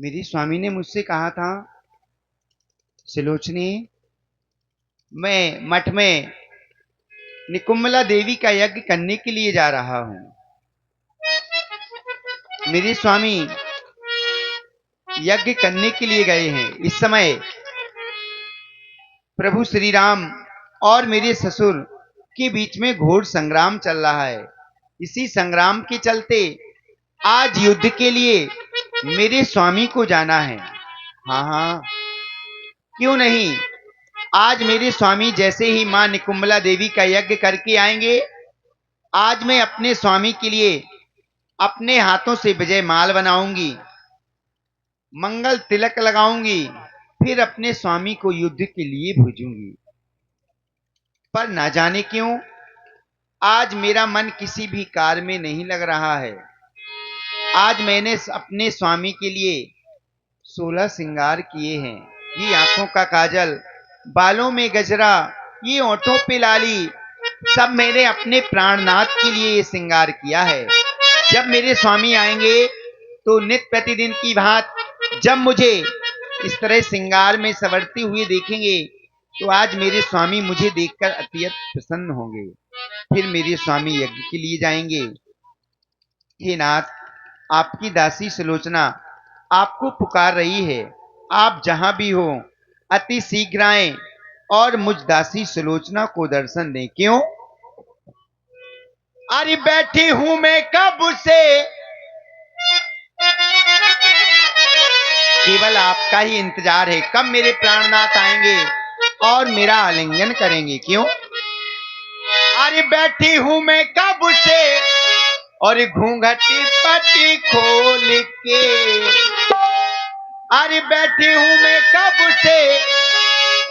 मेरी स्वामी ने मुझसे कहा था, सुलोचनी, मैं मठ में निकुंबला देवी का यज्ञ करने के लिए जा रहा हूं। मेरे स्वामी यज्ञ करने के लिए गए हैं। इस समय प्रभु श्री राम और मेरे ससुर के बीच में घोर संग्राम चल रहा है। इसी संग्राम के चलते आज युद्ध के लिए मेरे स्वामी को जाना है। हाँ हाँ, क्यों नहीं। आज मेरे स्वामी जैसे ही मां निकुंबला देवी का यज्ञ करके आएंगे, आज मैं अपने स्वामी के लिए अपने हाथों से विजय माल बनाऊंगी, मंगल तिलक लगाऊंगी, फिर अपने स्वामी को युद्ध के लिए भेजूंगी। पर ना जाने क्यों आज मेरा मन किसी भी कार्य में नहीं लग रहा है। आज मैंने अपने स्वामी के लिए 16 श्रृंगार किए हैं। ये आंखों का काजल, बालों में गजरा, ये ओंठों पे लाली, सब मैंने अपने प्राणनाथ के लिए ये श्रृंगार किया है। जब मेरे स्वामी आएंगे तो नित्य प्रतिदिन की बात जब मुझे इस तरह श्रृंगार में संवरते हुए देखेंगे तो आज मेरे स्वामी मुझे देखकर अत्यंत प्रसन्न होंगे। फिर मेरे स्वामी यज्ञ के लिए जाएंगे। हे नाथ, आपकी दासी सुलोचना आपको पुकार रही है। आप जहां भी हो अति शीघ्र आएं और मुझ दासी सुलोचना को दर्शन दें। क्यों? अरे बैठी हूं मैं कब से, केवल आपका ही इंतजार है। कब मेरे प्राणनाथ आएंगे और मेरा आलिंगन करेंगे। क्यों? अरे बैठी हूं मैं कब से और घूंघटी पट्टी खोल के, अरे बैठी हूं मैं कब से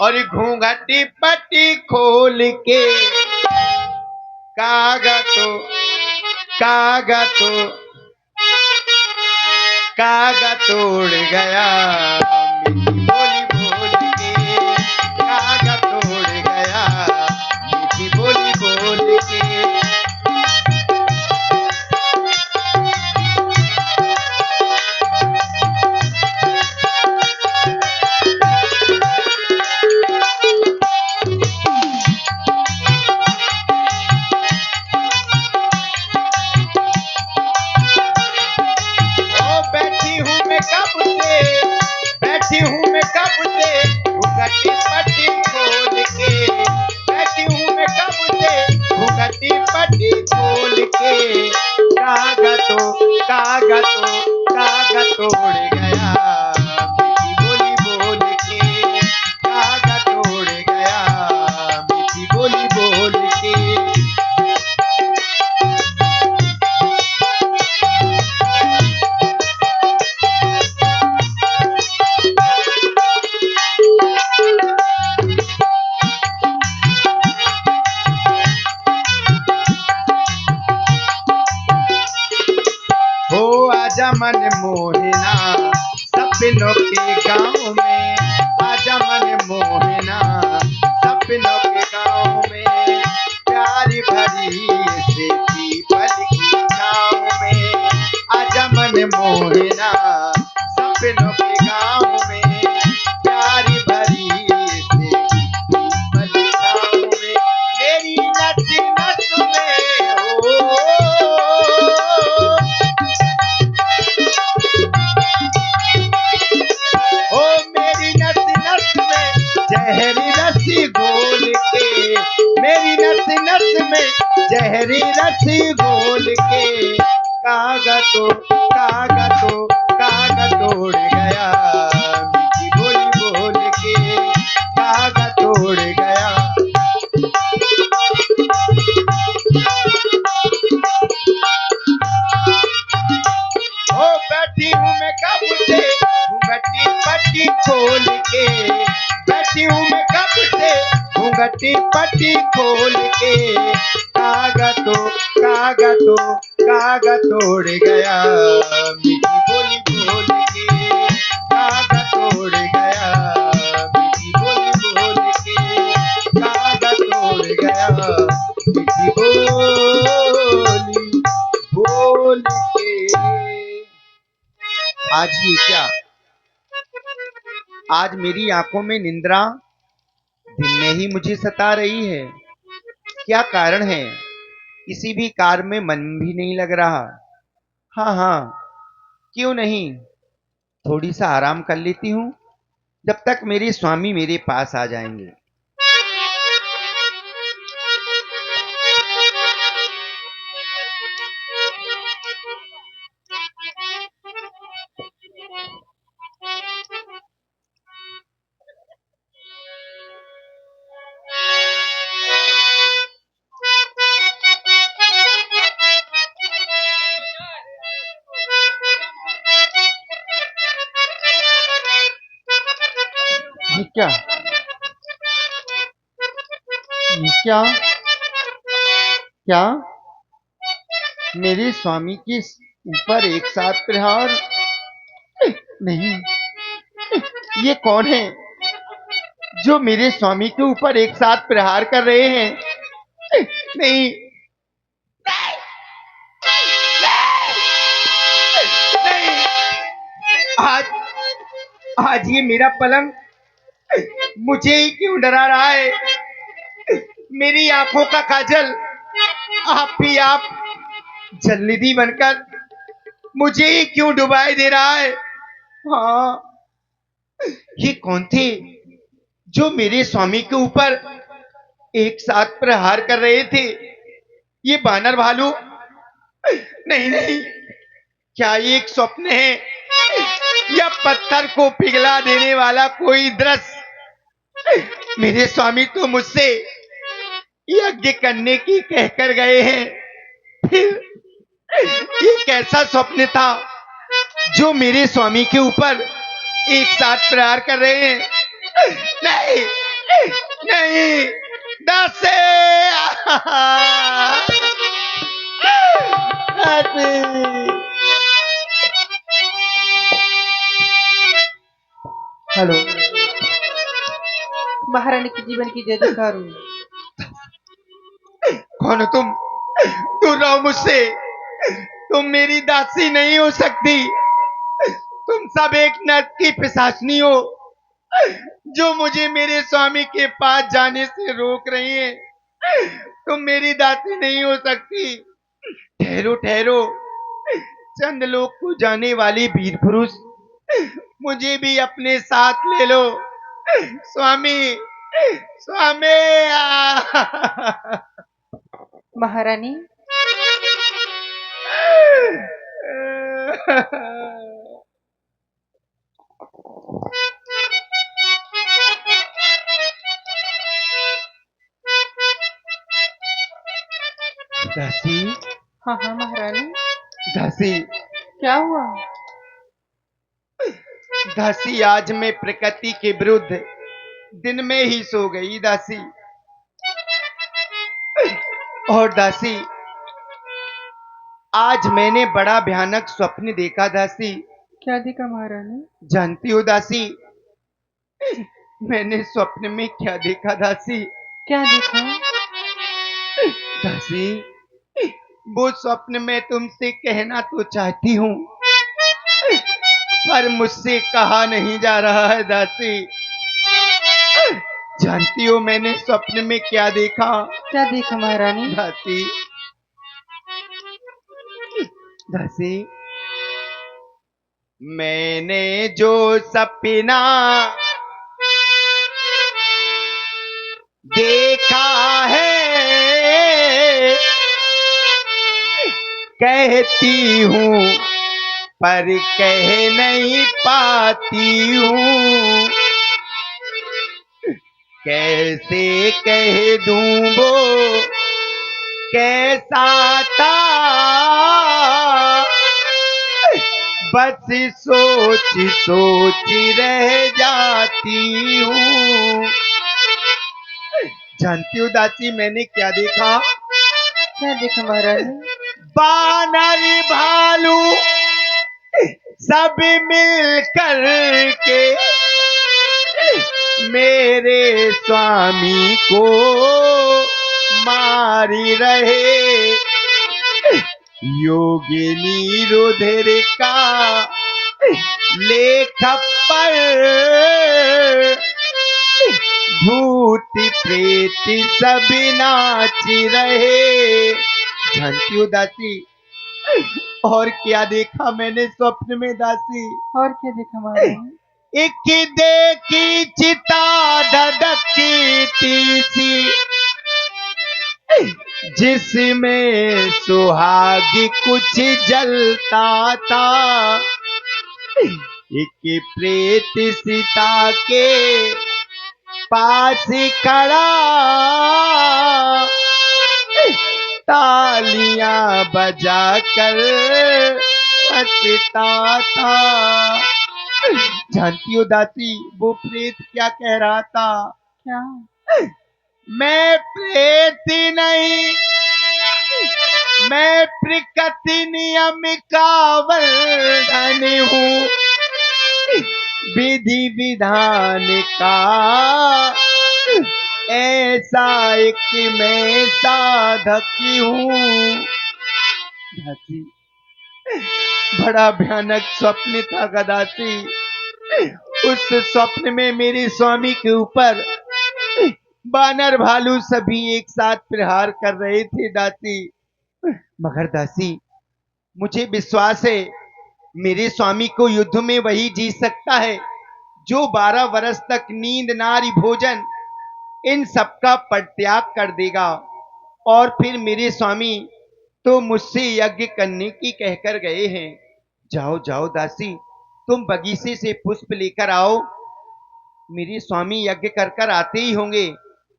और घूंघटी पट्टी खोल के, कागा तो कागा तोड़ गया मीठी बोली बोल के, कागा तोड़ गया मीठी बोली बोल के। घूंघटी पट्टी खोल के, बैठी हूं मैं कब से घूंघटी पट्टी खोल के, कागा तोड़ गया मीठी बोली बोल के, कागा तोड़ गया मीठी बोली बोल के। आजा मन मोहना सपनों के गांव में, आजा मन मोहना सपनों के गांव में, प्यारी भरी से पीपल की छांव में, आजा मन मोहना सपनों के गांव में, प्यारी भरी से पीपल की छांव में, मेरी नस नस में हो, जहरी रस्सी घोल के, मेरी नस नस में जहरी रस्सी घोल के, कागा तोड़ गया मीठी बोली बोल के, कागा तोड़ गया। ओ बैठी हूं मैं कब से घूंघटी पट्टी खोल के, बैठी हूं मैं कब से घूंघटी पट्टी खोल के, कागा तोड़ गया मीठी बोली बोल के, कागा तोड़ गया मीठी बोली बोल के, कागा तोड़ गया मीठी बोली बोल के। आज ये क्या आज मेरी आंखों में निंद्रा दिन में ही मुझे सता रही है। क्या कारण है? किसी भी कार्य में मन भी नहीं लग रहा। हाँ हाँ, क्यों नहीं, थोड़ी सा आराम कर लेती हूँ, जब तक मेरे स्वामी मेरे पास आ जाएंगे। ये क्या, ये क्या, क्या मेरे स्वामी के ऊपर एक साथ प्रहार? नहीं, ये कौन है जो मेरे स्वामी के ऊपर एक साथ प्रहार कर रहे हैं? नहीं, नहीं, आज आज ये मेरा पलंग मुझे ही क्यों डरा रहा है? मेरी आंखों का काजल आप ही आप जलनिधि बनकर मुझे ही क्यों डुबाए दे रहा है? हाँ, ये कौन थे जो मेरे स्वामी के ऊपर एक साथ प्रहार कर रहे थे? ये बानर भालू? नहीं नहीं, क्या ये एक स्वप्न है या पत्थर को पिघला देने वाला कोई दृश्य? मेरे स्वामी तो मुझसे यज्ञ करने की कहकर गए हैं, फिर ये कैसा स्वप्न था जो मेरे स्वामी के ऊपर एक साथ प्रहार कर रहे हैं? नहीं नहीं, दासे हेलो, महारानी के जीवन की जय जयकार हो। कौन हो तुम? दूर रहो मुझसे, तुम मेरी दासी नहीं हो सकती। तुम सब एक नर्क की पिशाचनी हो जो मुझे मेरे स्वामी के पास जाने से रोक रही है। तुम मेरी दासी नहीं हो सकती। ठहरो ठहरो, चंद लोग को जाने वाले वीर पुरुष, मुझे भी अपने साथ ले लो। स्वामी, स्वामी महारानी, दासी, हाँ हाँ महारानी, दासी, क्या हुआ? दासी, आज मैं प्रकृति के विरुद्ध दिन में ही सो गई दासी। और दासी, आज मैंने बड़ा भयानक स्वप्न देखा दासी। क्या देखा महारानी? जानती हो दासी, मैंने स्वप्न में क्या देखा दासी? क्या देखा? दासी, वो स्वप्न मैं तुमसे कहना तो चाहती हूँ, पर मुझसे कहा नहीं जा रहा है दासी। जानती हो मैंने स्वप्न में क्या देखा? क्या देखा महारानी? दासी, दासी, मैंने जो सपना देखा है, कहती हूँ पर कह नहीं पाती हूँ। कैसे कह दूँ वो कैसा था, बस सोच सोच रह जाती हूँ। जानती हो दासी मैंने क्या देखा? क्या देखा महारानी? बानर भालू सब मिलकर के मेरे स्वामी को मारी रहे। योगिनी रुधिर का लेख पर भूत प्रेत सब नाच रहे। जानती हो दासी, और क्या देखा मैंने स्वप्न में दासी? और क्या देखा महारानी? एक देखी चिता धधकती सी, जिसमें सुहाग कुछ जलता था। एक प्रेत सीता के पास खड़ा तालियां बजाकर हंसता था। जानती हो दासी, वो प्रेत क्या कह रहा था? क्या? मैं प्रेत नहीं, मैं प्रकृति नियम का वर्णन हूँ, विधि विधान का ऐसा एक मैं साधक हूँ। दासी, बड़ा भयानक स्वप्न था गदासी। उस स्वप्न में मेरे स्वामी के ऊपर बानर भालू सभी एक साथ प्रहार कर रहे थे दासी। मगर दासी, मुझे विश्वास है मेरे स्वामी को युद्ध में वही जीत सकता है जो 12 वर्ष तक नींद, नारी, भोजन इन सबका परित्याग कर देगा। और फिर मेरे स्वामी तो मुझसे यज्ञ करने की कहकर गए हैं। जाओ जाओ दासी, तुम बगीचे से पुष्प लेकर आओ। मेरे स्वामी यज्ञ कर कर आते ही होंगे।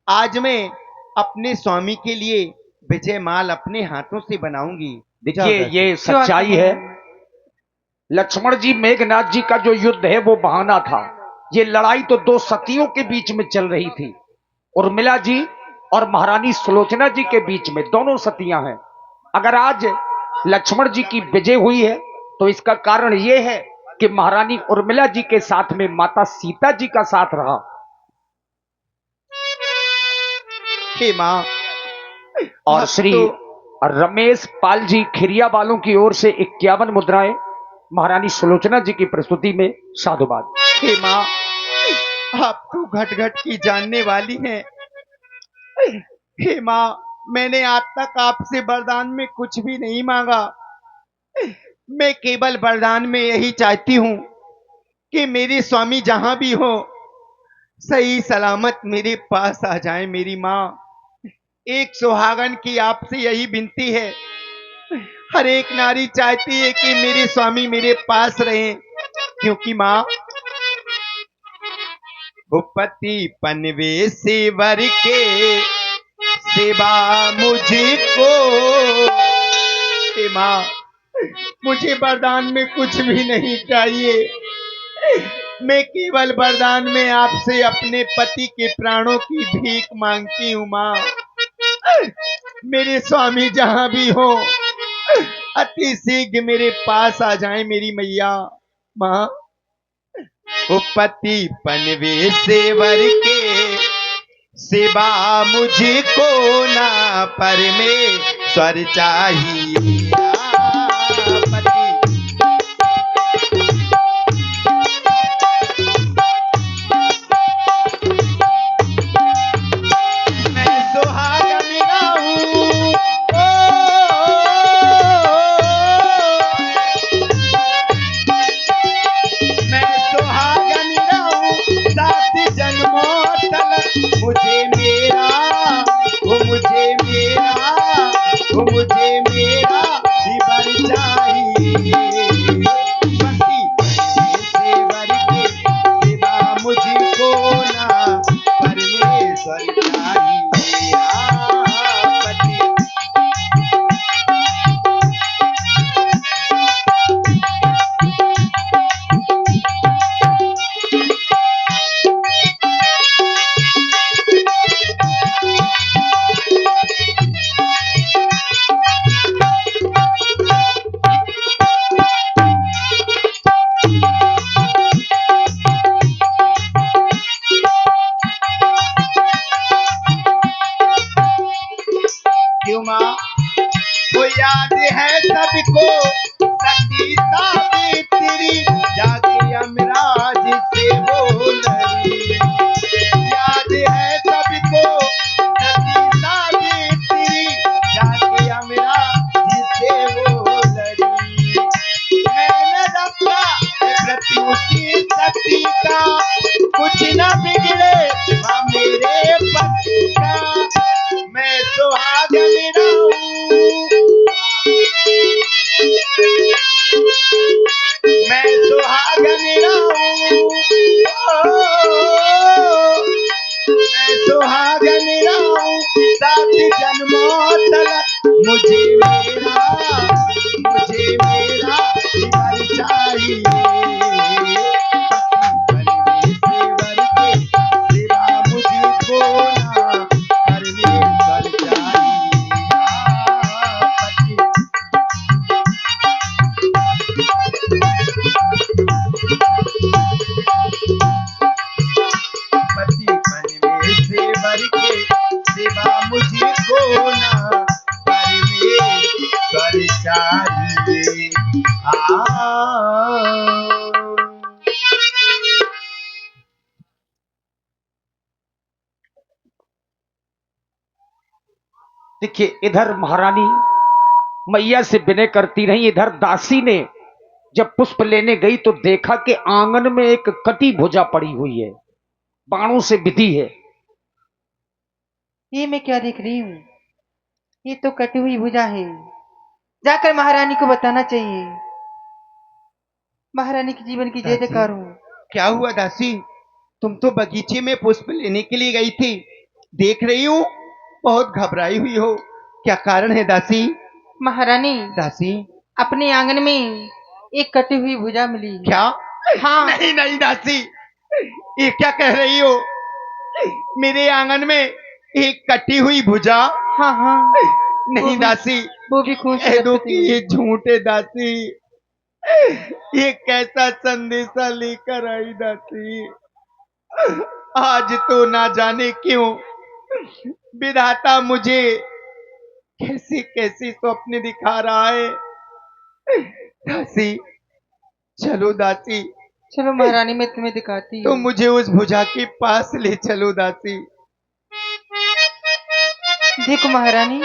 आज मैं अपने स्वामी के लिए विजय माल अपने हाथों से बनाऊंगी। देखिए, ये क्यों आता सच्चाई है। महारानी? लक्ष्मण जी, मेघनाथ जी का जो युद्ध है वो बहाना था। ये लड़ाई तो दो सतियों के बीच में चल रही थी, उर्मिला जी और महारानी सुलोचना जी के बीच में। दोनों सतियां हैं। अगर आज लक्ष्मण जी की विजय हुई है तो इसका कारण यह है कि महारानी उर्मिला जी के साथ में माता सीता जी का साथ रहा। हे माँ, और अब श्री तो रमेश पाल जी खिरिया वालों की ओर से 51 मुद्राएं महारानी सुलोचना जी की प्रस्तुति में साधुवाद। हे माँ, आप तो घट घट की जानने वाली हैं। हे माँ, मैंने आज तक आपसे वरदान में कुछ भी नहीं मांगा। मैं केवल वरदान में यही चाहती हूँ कि मेरे स्वामी जहां भी हो सही सलामत मेरे पास आ जाए। मेरी माँ, एक सुहागन की आपसे यही विनती है। हर एक नारी चाहती है कि मेरे स्वामी मेरे पास रहे, क्योंकि माँ, पति पनवे सेवर के सेवा मुझको। हे माँ, मुझे वरदान में कुछ भी नहीं चाहिए। मैं केवल वरदान में आपसे अपने पति के प्राणों की भीख मांगती हूँ। माँ, मेरे स्वामी जहां भी हो अति शीघ्र मेरे पास आ जाए मेरी मैया। माँ, पति पनवे सेवर के सेवा मुझको ना परमेश्वर चाहिए। पति मैं सुहागन रहूं, मैं सुहागन रहूं 7 जन्मों तक। मुझे मेरा, वो मुझे मेरा, वो मुझे मेरा देखिए, इधर महारानी मैया से विनय करती रही, इधर दासी ने जब पुष्प लेने गई तो देखा कि आंगन में एक कटी भुजा पड़ी हुई है, बाणों से विधि है। ये मैं क्या देख रही हूँ? ये तो कटी हुई भुजा है। जाकर महारानी को बताना चाहिए। महारानी के जीवन की जय दासी, जयकार हो। क्या हुआ दासी? तुम तो बगीचे में पुष्प लेने के लिए गई थी, देख रही हूँ बहुत घबराई हुई हो। क्या कारण है दासी? महारानी, दासी, अपने आंगन में एक कटी हुई भुजा मिली। क्या? हाँ। नहीं नहीं दासी, ये क्या कह रही हो? मेरे आंगन में एक कटी हुई भुजा? हाँ हाँ, नहीं दासी, वो भी कह खूबसूरत दो होती कि है। ये झूठ है दासी। ये कैसा संदेशा लेकर आई दासी? आज तो ना जाने क्यों विधाता मुझे कैसे कैसे स्वप्न दिखा रहा है। दासी, चलो दासी, चलो महारानी, मैं तुम्हें दिखाती तो हूँ। मुझे उस भुजा के पास ले चलो दासी। देखो महारानी,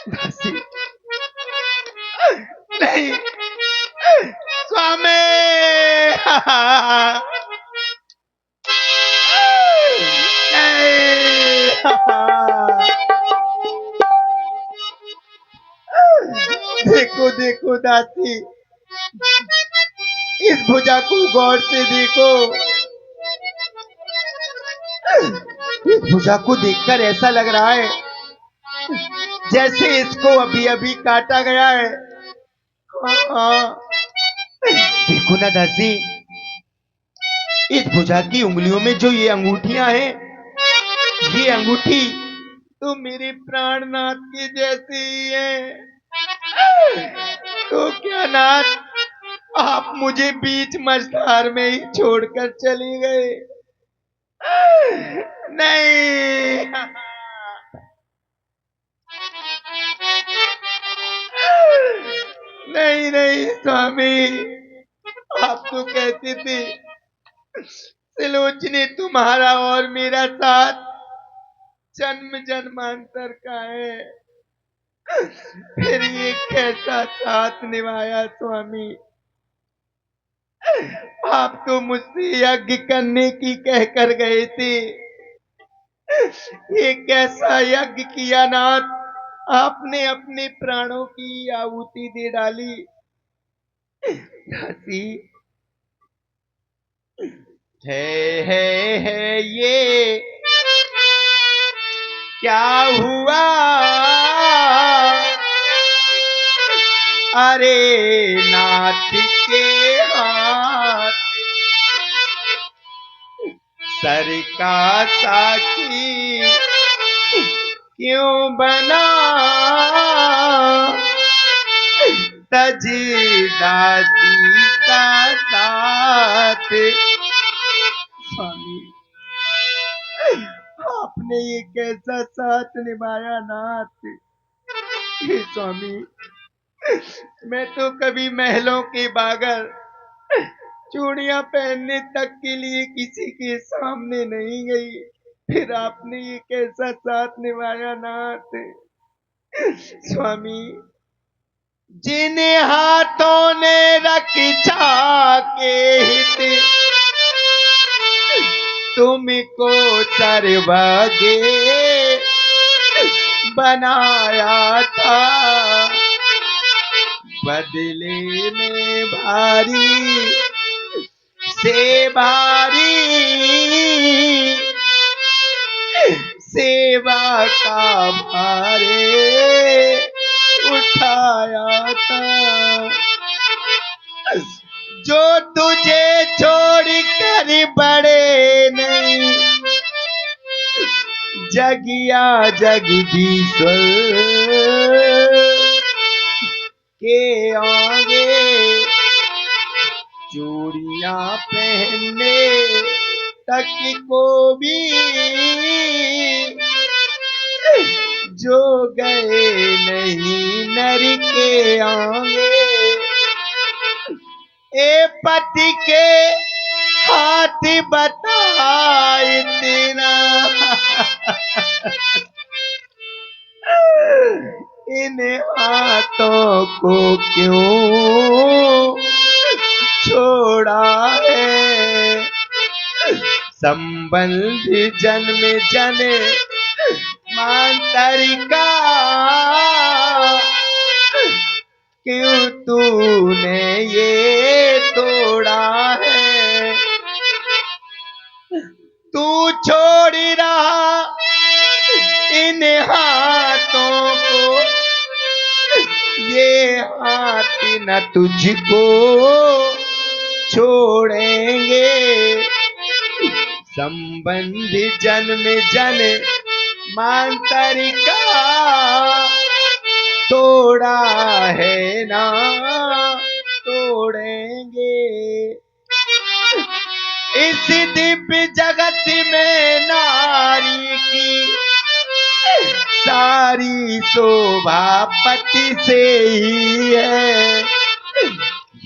दासी, नहीं, स्वामी, नहीं। देखो देखो दासी, इस भुजा को गौर से देखो। इस भुजा को देखकर ऐसा लग रहा है जैसे इसको अभी अभी काटा गया है। हाँ, देखो ना दासी, इस भुजा की उंगलियों में जो ये अंगूठियां हैं, ये अंगूठी तो मेरे प्राणनाथ के जैसे ही है। तो क्या नाथ, आप मुझे बीच मझधार में ही छोड़कर चले गए? नहीं, नहीं नहीं स्वामी, आप तो कहते थे त्रिलोचनी तुम्हारा और मेरा साथ जन्म जन्मांतर का है। फिर ये कैसा साथ निभाया स्वामी? आप तो मुझसे यज्ञ करने की कहकर गए थे, ये कैसा यज्ञ किया नाथ? आपने अपने प्राणों की आहुति दे डाली। दासी, है ये क्या हुआ? अरे नाथ के हाथ सर का साकी क्यों बना? तज दासी का साथ। स्वामी, आपने ये कैसा साथ निभाया नाथ? हे स्वामी, मैं तो कभी महलों के बागर चूड़ियां पहनने तक के लिए किसी के सामने नहीं गई, फिर आपने ये कैसा साथ निभाया नाथ? स्वामी, जिन हाथों ने रक्षा के हित तुमको सर्वज्ञ बनाया था, बदले में भारी से भारी सेवा का भारे उठाया था। जो तुझे छोड़ कर बड़े नहीं, जगिया जगदीश्वर के आगे चूड़ियां पहनने तक को भी जो गए नहीं नर के आगे। ए पति के हाथ बताए तेरा इन हाथों को क्यों छोड़ा है? संबंध जन्म जन मांतरिका, क्यों तूने ये तोड़ा है? तू छोड़ रहा इन हाथों को, ये हाथ न तुझको छोड़ेंगे। संबंध जन्म जन मांतरिका, तोड़ा है ना तोड़ेंगे। इस दिव्य जगत में नारी की सारी शोभा पति से ही है।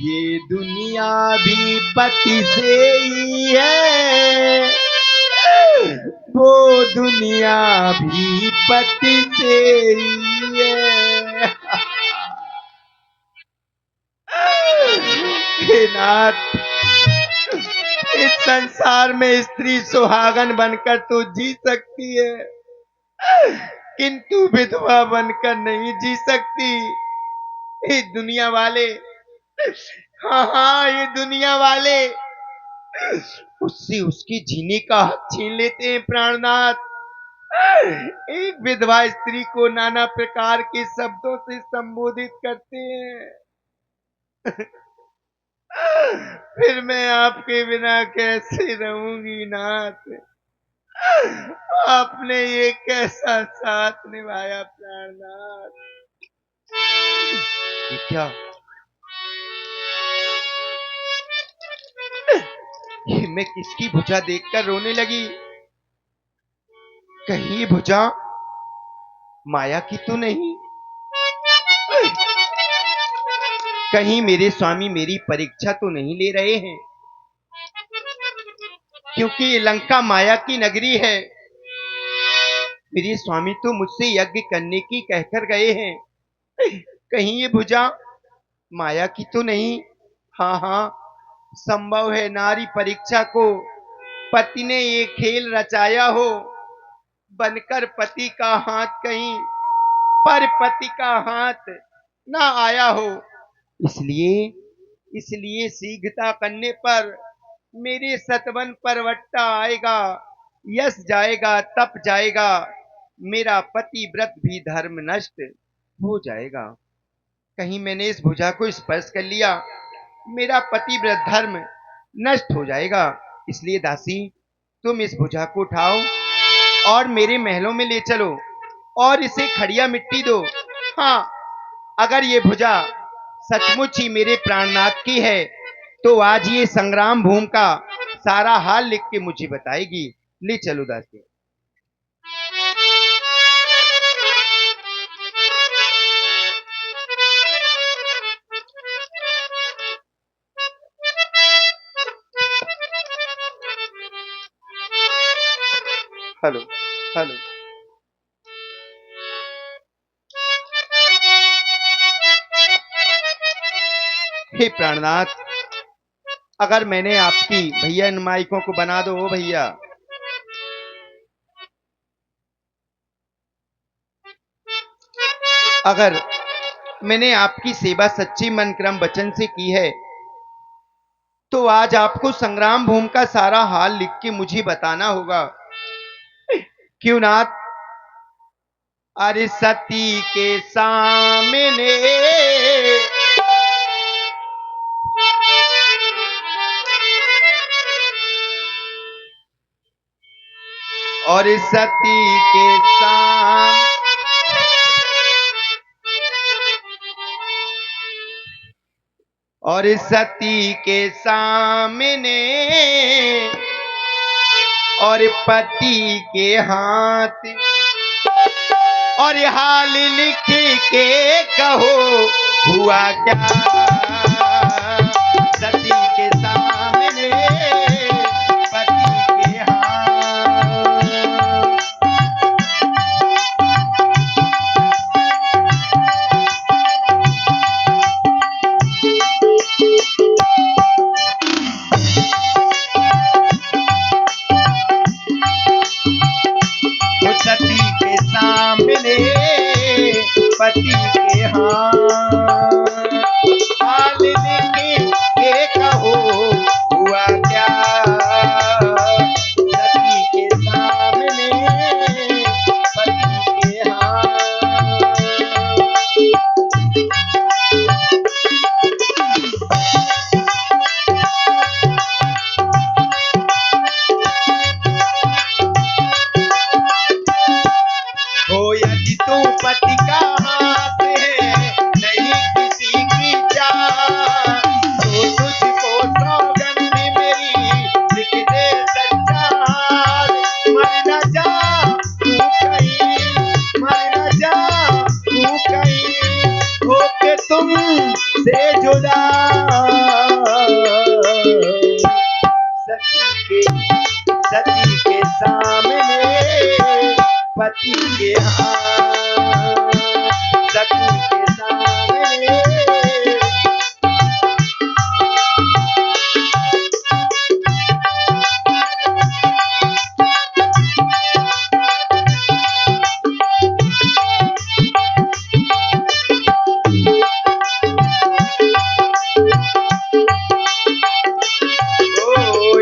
ये दुनिया भी पति से ही है, वो दुनिया भी पति से ही है। हे नाथ, इस संसार में स्त्री सुहागन बनकर तो जी सकती है, किंतु विधवा बनकर नहीं जी सकती। ये दुनिया वाले, हाँ हाँ, ये दुनिया वाले उससे उसके जीने का हक छीन लेते हैं प्राणनाथ। एक विधवा स्त्री को नाना प्रकार के शब्दों से संबोधित करते हैं। फिर मैं आपके बिना कैसे रहूंगी नाथ? आपने ये कैसा साथ निभाया प्राणनाथ? ये क्या? ये मैं किसकी भुजा देखकर रोने लगी? कहीं ये भुजा माया की तो नहीं? कहीं मेरे स्वामी मेरी परीक्षा तो नहीं ले रहे हैं? क्योंकि ये लंका माया की नगरी है। मेरे स्वामी तो मुझसे यज्ञ करने की कहकर गए हैं। कहीं ये भुजा माया की तो नहीं? हाँ हाँ, संभव है नारी परीक्षा को पति ने ये खेल रचाया हो, बनकर पति का हाथ कहीं पर पति का हाथ ना आया हो। इसलिए इसलिए शीघ्रता करने पर मेरे सतवन परवट्टा आएगा, यश जाएगा, तप जाएगा, मेरा पति व्रत भी धर्म नष्ट हो जाएगा। कहीं मैंने इस भुजा को स्पर्श कर लिया, मेरा पति व्रत धर्म नष्ट हो जाएगा। इसलिए दासी, तुम इस भुजा को उठाओ और मेरे महलों में ले चलो और इसे खड़िया मिट्टी दो। हाँ, अगर ये भुजा सचमुच ही मेरे प्राणनाथ की है तो आज ये संग्राम भूमि का सारा हाल लिख के मुझे बताएगी। ले चलो दासी। हेलो हेलो, हे प्राणनाथ, अगर मैंने आपकी भैया इन माइकों को बना दो भैया। अगर मैंने आपकी सेवा सच्ची मन क्रम वचन से की है तो आज आपको संग्राम भूमि का सारा हाल लिख के मुझे बताना होगा। क्यों नाथ? अरे सती के सामने और सती के सामने और सती के सामने और पति के हाथ और हाल लिख के कहो हुआ क्या? सती के सामने पति के हाथ से जुदा, सती के सामने पति के हाथ, सती के सामने।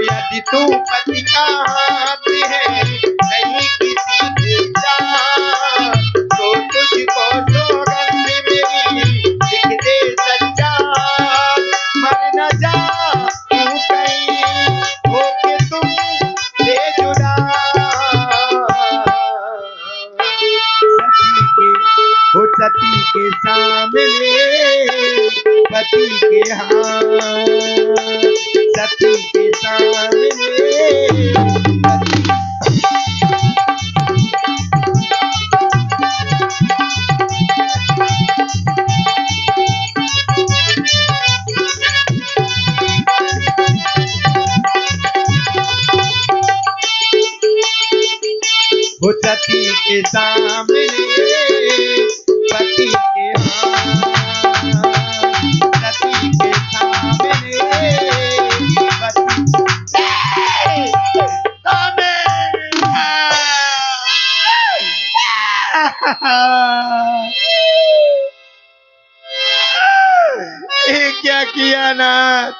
यदि तू पति का हाथ है नहीं किसी की जान, तो तुझको सौगंध मेरी लिख दे सच्चा, मर न जा तू कहीं होके तुम से जुदा, सती के सामने पति के हाथ, सती के सामने पति। वो सती के सामने पति के हाथ, सती के सामने ये क्या किया नाथ,